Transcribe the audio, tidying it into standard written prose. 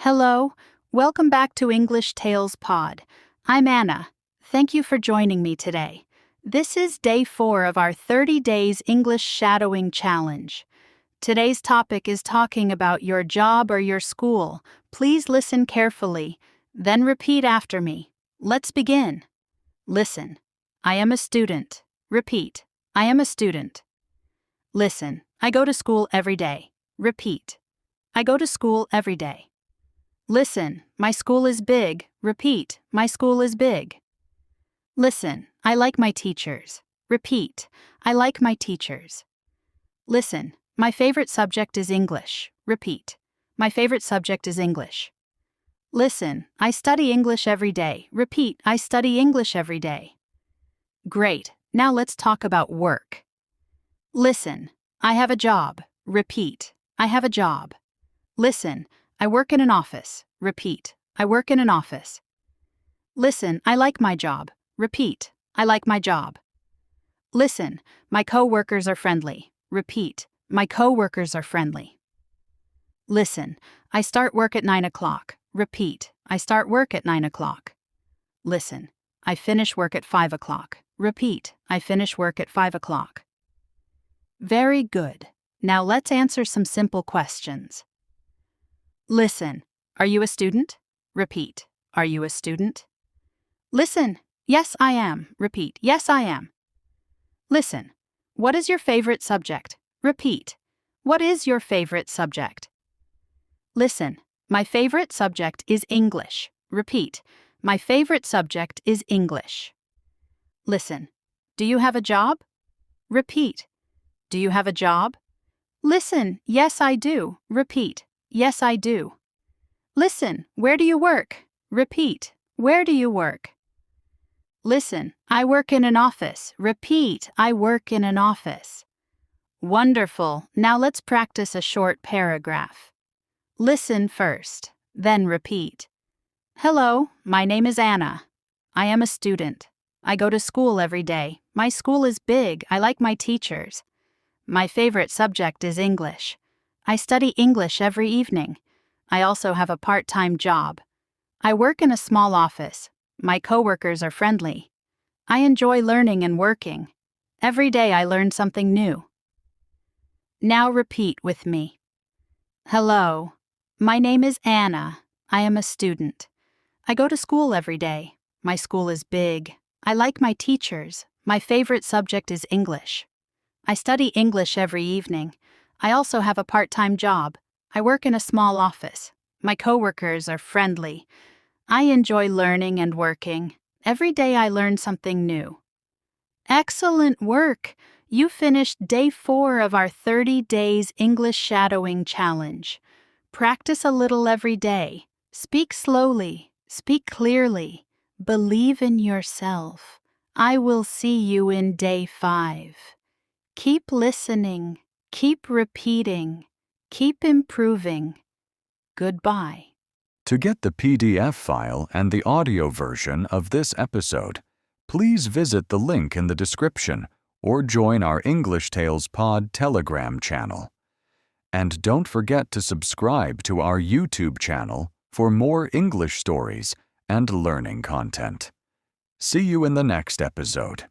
Hello, welcome back to English Tales Pod. I'm Anna. Thank you for joining me today. This is day 4 of our 30 Days English Shadowing Challenge. Today's topic is talking about your job or your school. Please listen carefully, then repeat after me. Let's begin. Listen. I am a student. Repeat. I am a student. Listen. I go to school every day. Repeat. I go to school every day. Listen, my school is big. Repeat, my school is big. Listen, I like my teachers. Repeat, I like my teachers. Listen, my favorite subject is English. Repeat, my favorite subject is English. Listen, I study English every day. Repeat, I study English every day. Great, now let's talk about work. Listen, I have a job. Repeat, I have a job. Listen, I work in an office. Repeat, I work in an office. Listen, I like my job. Repeat, I like my job. Listen, my coworkers are friendly. Repeat, my coworkers are friendly. Listen, I start work at 9 o'clock. Repeat, I start work at 9 o'clock. Listen, I finish work at 5 o'clock. Repeat, I finish work at 5 o'clock. Very good. Now let's answer some simple questions. Listen, are you a student? Repeat, are you a student? Listen, yes, I am. Repeat, yes, I am. Listen, what is your favorite subject? Repeat, what is your favorite subject? Listen, my favorite subject is English. Repeat, my favorite subject is English. Listen, do you have a job? Repeat, do you have a job? Listen, yes, I do. Repeat, yes, I do. Listen, where do you work? Repeat, where do you work? Listen, I work in an office. Repeat, I work in an office. Wonderful. Now let's practice a short paragraph. Listen first, then repeat. Hello, my name is Anna. I am a student. I go to school every day. My school is big. I like my teachers. My favorite subject is English. I study English every evening. I also have a part-time job. I work in a small office. My coworkers are friendly. I enjoy learning and working. Every day I learn something new. Now repeat with me. Hello, my name is Anna. I am a student. I go to school every day. My school is big. I like my teachers. My favorite subject is English. I study English every evening. I also have a part-time job. I work in a small office. My coworkers are friendly. I enjoy learning and working. Every day I learn something new. Excellent work! You finished day 4 of our 30 Days English Shadowing Challenge. Practice a little every day. Speak slowly. Speak clearly. Believe in yourself. I will see you in day 5. Keep listening. Keep repeating. Keep improving. Goodbye. To get the PDF file and the audio version of this episode, please visit the link in the description or join our English Tales Pod Telegram channel. And don't forget to subscribe to our YouTube channel for more English stories and learning content. See you in the next episode.